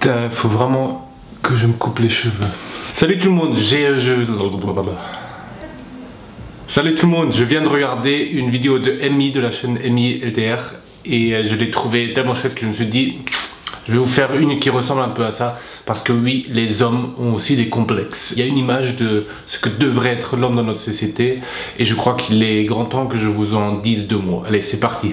Putain, faut vraiment que je me coupe les cheveux. Salut tout le monde, Salut tout le monde, je viens de regarder une vidéo de Emi de la chaîne Emi LDR et je l'ai trouvé tellement chouette que je me suis dit je vais vous faire une qui ressemble un peu à ça parce que oui, les hommes ont aussi des complexes. Il y a une image de ce que devrait être l'homme dans notre société et je crois qu'il est grand temps que je vous en dise deux mots. Allez, c'est parti.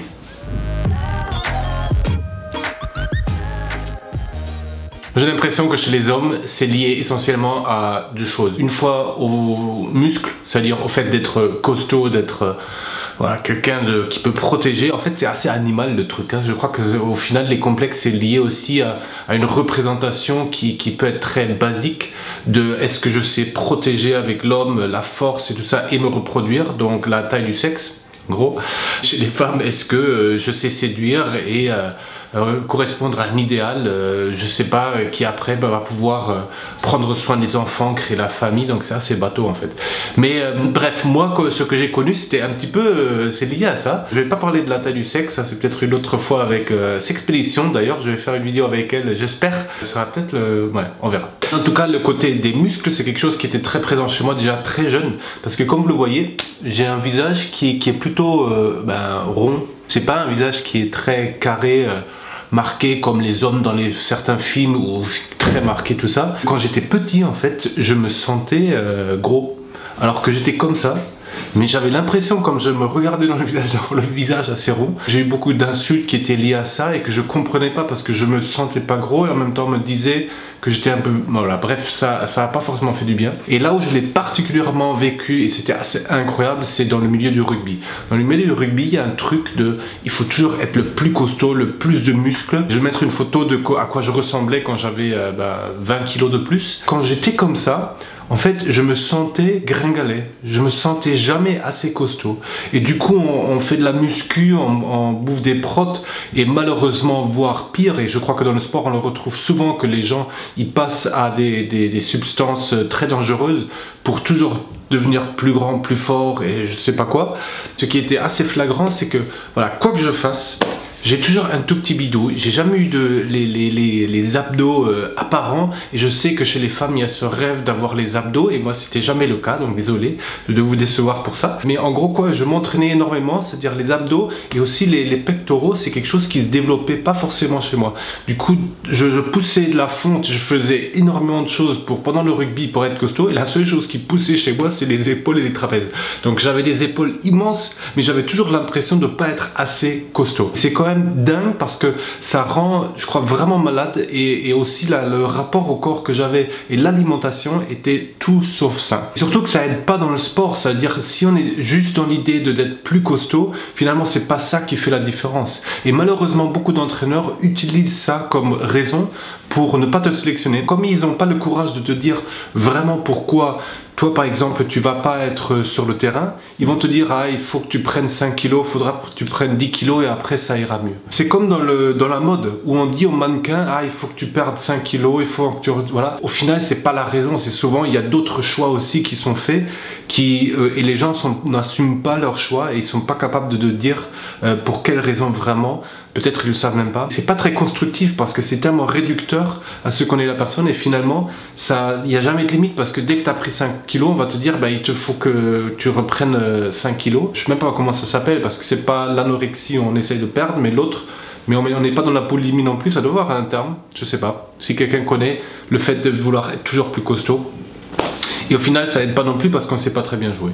J'ai l'impression que chez les hommes, c'est lié essentiellement à deux choses. Une fois aux muscles, c'est-à-dire au fait d'être costaud, d'être voilà, quelqu'un qui peut protéger. En fait, c'est assez animal le truc. Hein. Je crois qu'au final, les complexes, c'est lié aussi à une représentation qui peut être très basique de est-ce que je sais protéger avec l'homme, la force et tout ça, et me reproduire, donc la taille du sexe. Gros, chez les femmes, est-ce que je sais séduire et correspondre à un idéal, je sais pas, qui après va pouvoir prendre soin des enfants, créer la famille, donc c'est assez bateau en fait. Mais bref, moi ce que j'ai connu c'était un petit peu, c'est lié à ça. Je vais pas parler de la taille du sexe, ça c'est peut-être une autre fois avec Sexpédition, d'ailleurs je vais faire une vidéo avec elle, j'espère. Ce sera peut-être ouais, on verra. En tout cas le côté des muscles c'est quelque chose qui était très présent chez moi déjà très jeune, parce que comme vous le voyez, j'ai un visage qui est plutôt rond. C'est pas un visage qui est très carré, marqué comme les hommes dans certains films ou très marqué tout ça. Quand j'étais petit en fait, je me sentais gros, alors que j'étais comme ça. Mais j'avais l'impression, comme je me regardais dans le visage assez rond, j'ai eu beaucoup d'insultes qui étaient liées à ça et que je comprenais pas parce que je me sentais pas gros et en même temps on me disait que j'étais un peu... Voilà, bref, ça a pas forcément fait du bien. Et là où je l'ai particulièrement vécu et c'était assez incroyable, c'est dans le milieu du rugby. Dans le milieu du rugby, il y a un truc de... Il faut toujours être le plus costaud, le plus de muscles. Je vais mettre une photo de à quoi je ressemblais quand j'avais 20 kilos de plus. Quand j'étais comme ça, en fait, je me sentais gringalet. Je me sentais jamais assez costaud. Et du coup, on fait de la muscu, on bouffe des protes, et malheureusement, voire pire, et je crois que dans le sport, on le retrouve souvent, que les gens, ils passent à des substances très dangereuses pour toujours devenir plus grand, plus fort, et je sais pas quoi. Ce qui était assez flagrant, c'est que, voilà, quoi que je fasse, j'ai toujours un tout petit bidou, j'ai jamais eu les abdos apparents et je sais que chez les femmes il y a ce rêve d'avoir les abdos et moi c'était jamais le cas, donc désolé de vous décevoir pour ça. Mais en gros quoi, je m'entraînais énormément, c'est-à-dire les abdos et aussi les pectoraux, c'est quelque chose qui se développait pas forcément chez moi. Du coup je poussais de la fonte, je faisais énormément de choses pendant le rugby pour être costaud et la seule chose qui poussait chez moi c'est les épaules et les trapèzes. Donc j'avais des épaules immenses mais j'avais toujours l'impression de pas être assez costaud. C'est quand même dingue parce que ça rend, je crois, vraiment malade et aussi le rapport au corps que j'avais et l'alimentation était tout sauf sain. Surtout que ça aide pas dans le sport, ça veut dire si on est juste dans l'idée d'être plus costaud, finalement c'est pas ça qui fait la différence. Et malheureusement beaucoup d'entraîneurs utilisent ça comme raison pour ne pas te sélectionner. Comme ils n'ont pas le courage de te dire vraiment pourquoi toi par exemple tu vas pas être sur le terrain, ils vont te dire ah il faut que tu prennes 5 kilos, faudra que tu prennes 10 kilos et après ça ira mieux. C'est comme dans la mode où on dit aux mannequins ah il faut que tu perdes 5 kilos, il faut que tu... Voilà. Au final c'est pas la raison, c'est souvent il y a d'autres choix aussi qui sont faits et les gens n'assument pas leur choix et ils sont pas capables de dire pour quelle raison vraiment. Peut-être ils le savent même pas. C'est pas très constructif parce que c'est tellement réducteur à ce qu'on est la personne et finalement il n'y a jamais de limite parce que dès que tu as pris 5 kilos on va te dire bah, il te faut que tu reprennes 5 kilos. Je sais même pas comment ça s'appelle parce que c'est pas l'anorexie où on essaye de perdre mais l'autre. Mais on n'est pas dans la boulimie non plus, ça doit avoir un terme, je sais pas. Si quelqu'un connaît le fait de vouloir être toujours plus costaud. Et au final ça aide pas non plus parce qu'on sait pas très bien jouer.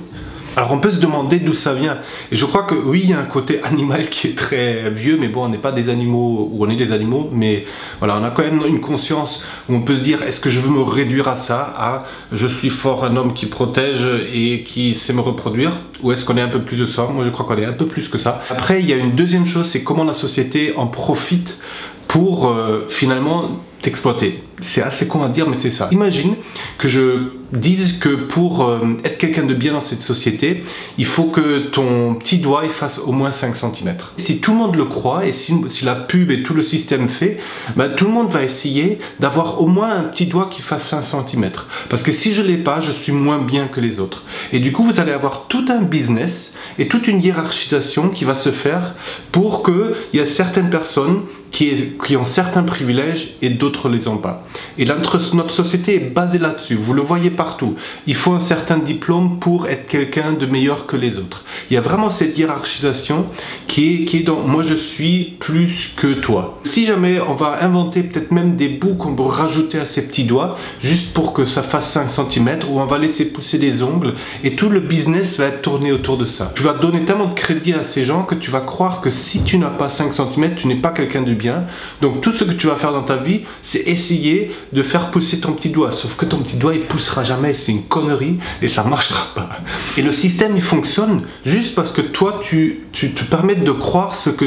Alors on peut se demander d'où ça vient et je crois que oui il y a un côté animal qui est très vieux mais bon on n'est pas des animaux ou on est des animaux mais voilà on a quand même une conscience où on peut se dire est-ce que je veux me réduire à ça, à je suis fort un homme qui protège et qui sait me reproduire ou est-ce qu'on est un peu plus de ça? Moi je crois qu'on est un peu plus que ça. Après il y a une deuxième chose, c'est comment la société en profite pour finalement t'exploiter. c'est assez con à dire, mais c'est ça. Imagine que je dise que pour être quelqu'un de bien dans cette société, il faut que ton petit doigt il fasse au moins 5 cm. Si tout le monde le croit et si la pub et tout le système fait, tout le monde va essayer d'avoir au moins un petit doigt qui fasse 5 cm. Parce que si je ne l'ai pas, je suis moins bien que les autres. Et du coup, vous allez avoir tout un business et toute une hiérarchisation qui va se faire pour qu'il y ait certaines personnes qui ont certains privilèges et d'autres ne les ont pas. Et notre société est basée là-dessus. Vous le voyez partout. Il faut un certain diplôme pour être quelqu'un de meilleur que les autres. Il y a vraiment cette hiérarchisation qui est dans « moi je suis plus que toi ». Si jamais on va inventer peut-être même des bouts qu'on peut rajouter à ces petits doigts, juste pour que ça fasse 5 cm, ou on va laisser pousser des ongles, et tout le business va être tourné autour de ça. Tu vas donner tellement de crédit à ces gens que tu vas croire que si tu n'as pas 5 cm, tu n'es pas quelqu'un de bien. Donc tout ce que tu vas faire dans ta vie, c'est essayer de faire pousser ton petit doigt. Sauf que ton petit doigt, il poussera jamais. C'est une connerie et ça marchera pas. Et le système, il fonctionne juste parce que toi, tu te permets de croire ce que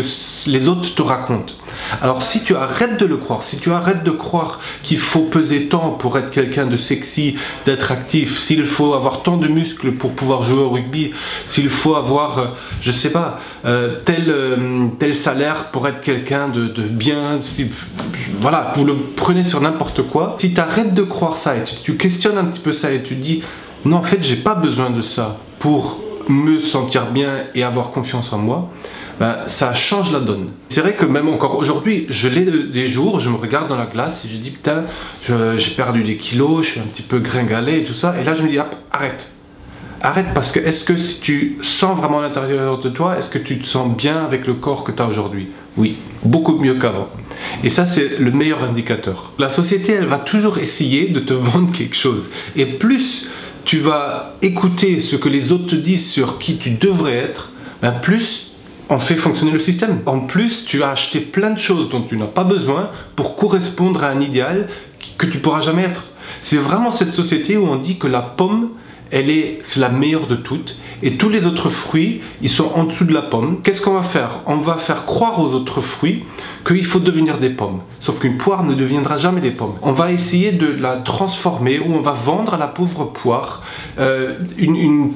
les autres te racontent. Alors si tu arrêtes de le croire, si tu arrêtes de croire qu'il faut peser tant pour être quelqu'un de sexy, d'être actif, s'il faut avoir tant de muscles pour pouvoir jouer au rugby, s'il faut avoir, je sais pas, tel salaire pour être quelqu'un de bien, voilà, vous le prenez sur n'importe quoi. Si tu arrêtes de croire ça et tu questionnes un petit peu ça et tu te dis non, en fait j'ai pas besoin de ça pour me sentir bien et avoir confiance en moi, ça change la donne. C'est vrai que même encore aujourd'hui, je l'ai des jours, je me regarde dans la glace et je dis putain, j'ai perdu des kilos, je suis un petit peu gringalet et tout ça, et là je me dis hop, arrête. Arrête, parce que est-ce que si tu sens vraiment à l'intérieur de toi, est-ce que tu te sens bien avec le corps que tu as aujourd'hui? Oui, beaucoup mieux qu'avant. Et ça, c'est le meilleur indicateur. La société, elle va toujours essayer de te vendre quelque chose. Et plus tu vas écouter ce que les autres te disent sur qui tu devrais être, plus on fait fonctionner le système. En plus, tu as acheté plein de choses dont tu n'as pas besoin pour correspondre à un idéal que tu ne pourras jamais être. C'est vraiment cette société où on dit que la pomme, c'est la meilleure de toutes, et tous les autres fruits, ils sont en dessous de la pomme. Qu'est-ce qu'on va faire? On va faire croire aux autres fruits qu'il faut devenir des pommes. Sauf qu'une poire ne deviendra jamais des pommes. On va essayer de la transformer, ou on va vendre à la pauvre poire une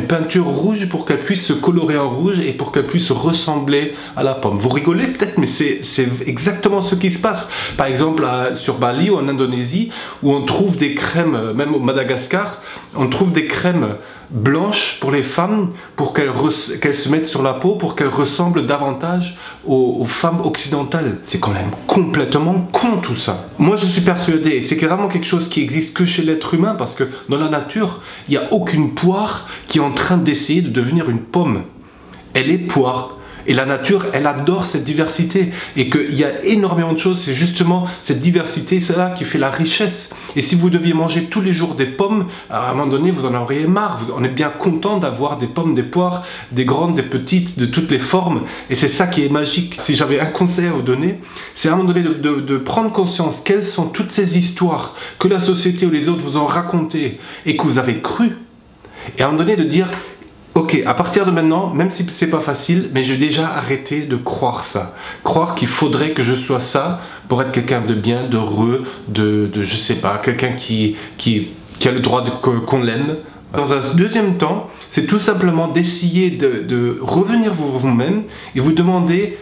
peinture rouge pour qu'elle puisse se colorer en rouge et pour qu'elle puisse ressembler à la pomme. Vous rigolez peut-être, mais c'est exactement ce qui se passe. Par exemple, sur Bali ou en Indonésie, où on trouve des crèmes, même au Madagascar, on trouve des crèmes blanches pour les femmes, pour qu'elles se mettent sur la peau, pour qu'elles ressemblent davantage aux femmes occidentales. C'est quand même complètement con tout ça. Moi je suis persuadé, et c'est vraiment quelque chose qui existe que chez l'être humain, parce que dans la nature, il n'y a aucune poire qui est en train d'essayer de devenir une pomme. Elle est poire. Et la nature, elle adore cette diversité. Et qu'il y a énormément de choses, c'est justement cette diversité, c'est là qui fait la richesse. Et si vous deviez manger tous les jours des pommes, à un moment donné, vous en auriez marre. On est bien content d'avoir des pommes, des poires, des grandes, des petites, de toutes les formes. Et c'est ça qui est magique. Si j'avais un conseil à vous donner, c'est à un moment donné de prendre conscience quelles sont toutes ces histoires que la société ou les autres vous ont racontées et que vous avez cru. Et à un moment donné de dire... Ok, à partir de maintenant, même si c'est pas facile, mais j'ai déjà arrêté de croire ça. Croire qu'il faudrait que je sois ça pour être quelqu'un de bien, d'heureux, je sais pas, quelqu'un qui a le droit qu'on l'aime. Dans un deuxième temps, c'est tout simplement d'essayer de revenir vous-même et vous demander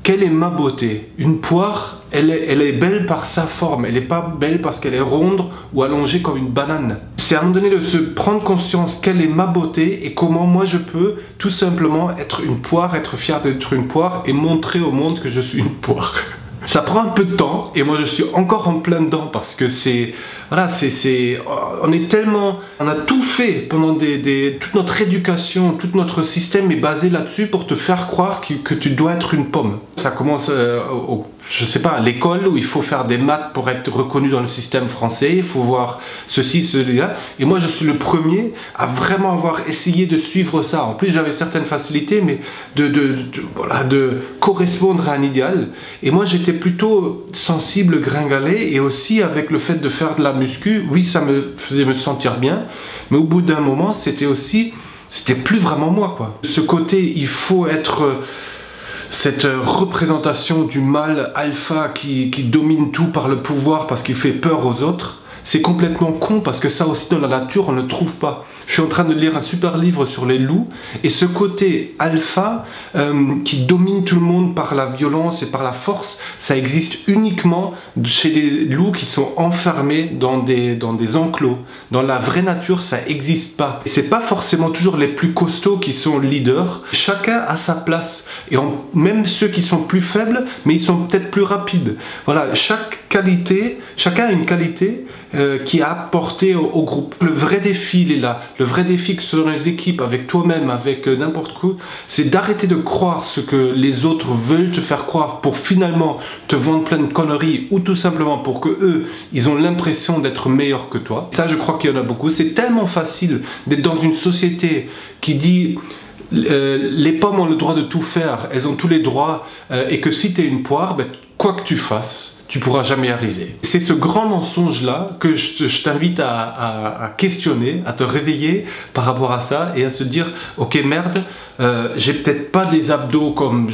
quelle est ma beauté. Une poire, elle est belle par sa forme, elle n'est pas belle parce qu'elle est ronde ou allongée comme une banane. C'est à un moment donné de se prendre conscience quelle est ma beauté et comment moi je peux tout simplement être une poire, être fier d'être une poire et montrer au monde que je suis une poire. Ça prend un peu de temps et moi je suis encore en plein dedans parce que on a tout fait pendant toute notre éducation, tout notre système est basé là-dessus pour te faire croire que tu dois être une pomme. Ça commence je sais pas, à l'école où il faut faire des maths pour être reconnu dans le système français, il faut voir ceci, cela, et moi je suis le premier à vraiment avoir essayé de suivre ça. En plus j'avais certaines facilités, mais de correspondre à un idéal, et moi j'étais plutôt sensible, gringalet, et aussi avec le fait de faire de la muscu, oui ça me faisait me sentir bien, mais au bout d'un moment c'était plus vraiment moi quoi. Ce côté il faut être cette représentation du mal alpha qui domine tout par le pouvoir parce qu'il fait peur aux autres, c'est complètement con parce que ça aussi dans la nature on ne le trouve pas. Je suis en train de lire un super livre sur les loups et ce côté alpha qui domine tout le monde par la violence et par la force, ça existe uniquement chez les loups qui sont enfermés dans des enclos. Dans la vraie nature, ça n'existe pas. C'est pas forcément toujours les plus costauds qui sont leaders. Chacun a sa place et même ceux qui sont plus faibles, mais ils sont peut-être plus rapides. Voilà, chacun a une qualité qui a apporté au groupe. Le vrai défi, il est là. Le vrai défi, que ce soit dans les équipes, avec toi-même, avec n'importe quoi, c'est d'arrêter de croire ce que les autres veulent te faire croire pour finalement te vendre plein de conneries ou tout simplement pour que eux, ils ont l'impression d'être meilleurs que toi. Ça, je crois qu'il y en a beaucoup. C'est tellement facile d'être dans une société qui dit les pommes ont le droit de tout faire, elles ont tous les droits et que si tu es une poire, ben, quoi que tu fasses, tu pourras jamais y arriver. C'est ce grand mensonge-là que je t'invite à questionner, à te réveiller par rapport à ça et à se dire « Ok, merde, j'ai peut-être pas des abdos comme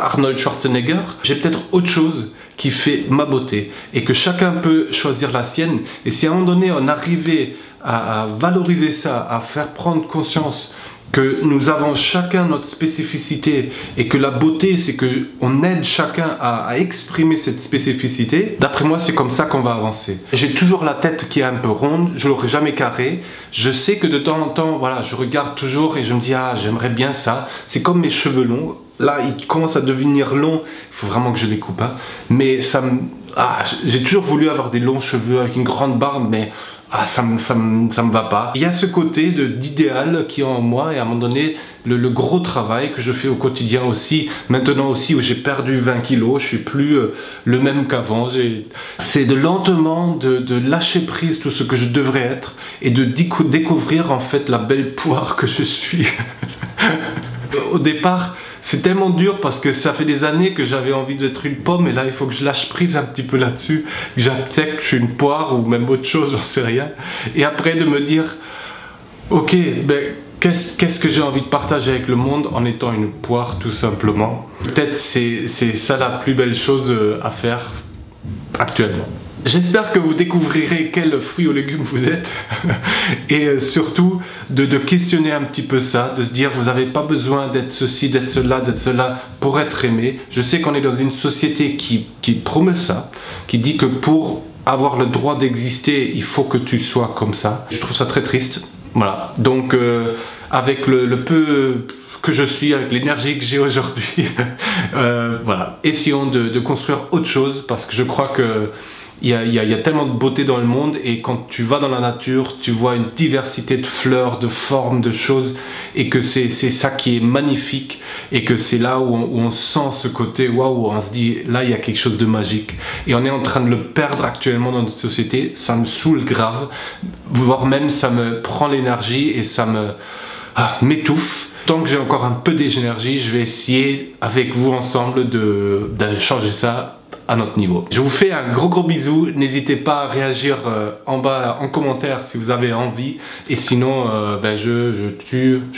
Arnold Schwarzenegger, j'ai peut-être autre chose qui fait ma beauté et que chacun peut choisir la sienne. Et si à un moment donné on arrivait à valoriser ça, à faire prendre conscience que nous avons chacun notre spécificité et que la beauté c'est qu'on aide chacun à exprimer cette spécificité, d'après moi c'est comme ça qu'on va avancer. J'ai toujours la tête qui est un peu ronde, je l'aurai jamais carrée, je sais que de temps en temps, voilà, je regarde toujours et je me dis ah j'aimerais bien ça, c'est comme mes cheveux longs, là ils commencent à devenir longs, il faut vraiment que je les coupe, hein. Mais j'ai toujours voulu avoir des longs cheveux avec une grande barbe, mais ça me va pas. Il y a ce côté d'idéal qui est en moi et à un moment donné, le gros travail que je fais au quotidien aussi, maintenant aussi où j'ai perdu 20 kilos, je suis plus le même qu'avant. C'est lentement de lâcher prise tout ce que je devrais être et de découvrir en fait la belle poire que je suis. Au départ, c'est tellement dur parce que ça fait des années que j'avais envie d'être une pomme et là il faut que je lâche prise un petit peu là-dessus, que j'accepte que je suis une poire ou même autre chose, j'en sais rien. Et après de me dire, ok, ben, qu'est-ce que j'ai envie de partager avec le monde en étant une poire tout simplement. Peut-être c'est ça la plus belle chose à faire actuellement. J'espère que vous découvrirez quels fruits ou légumes vous êtes et surtout de questionner un petit peu ça, de se dire vous n'avez pas besoin d'être ceci, d'être cela pour être aimé. Je sais qu'on est dans une société qui promeut ça, qui dit que pour avoir le droit d'exister, il faut que tu sois comme ça. Je trouve ça très triste. Voilà, donc avec le peu que je suis, avec l'énergie que j'ai aujourd'hui, voilà, essayons de construire autre chose parce que je crois que il y a tellement de beauté dans le monde et quand tu vas dans la nature, tu vois une diversité de fleurs, de formes, de choses et que c'est ça qui est magnifique et que c'est là où on sent ce côté waouh, on se dit là il y a quelque chose de magique et on est en train de le perdre actuellement dans notre société. Ça me saoule grave, voire même ça me prend l'énergie et ça m'étouffe. Tant que j'ai encore un peu d'énergie, je vais essayer avec vous ensemble de changer ça à notre niveau. Je vous fais un gros bisou, n'hésitez pas à réagir en bas en commentaire si vous avez envie et sinon ben je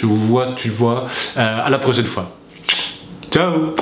vous vois, tu vois, à la prochaine fois. Ciao.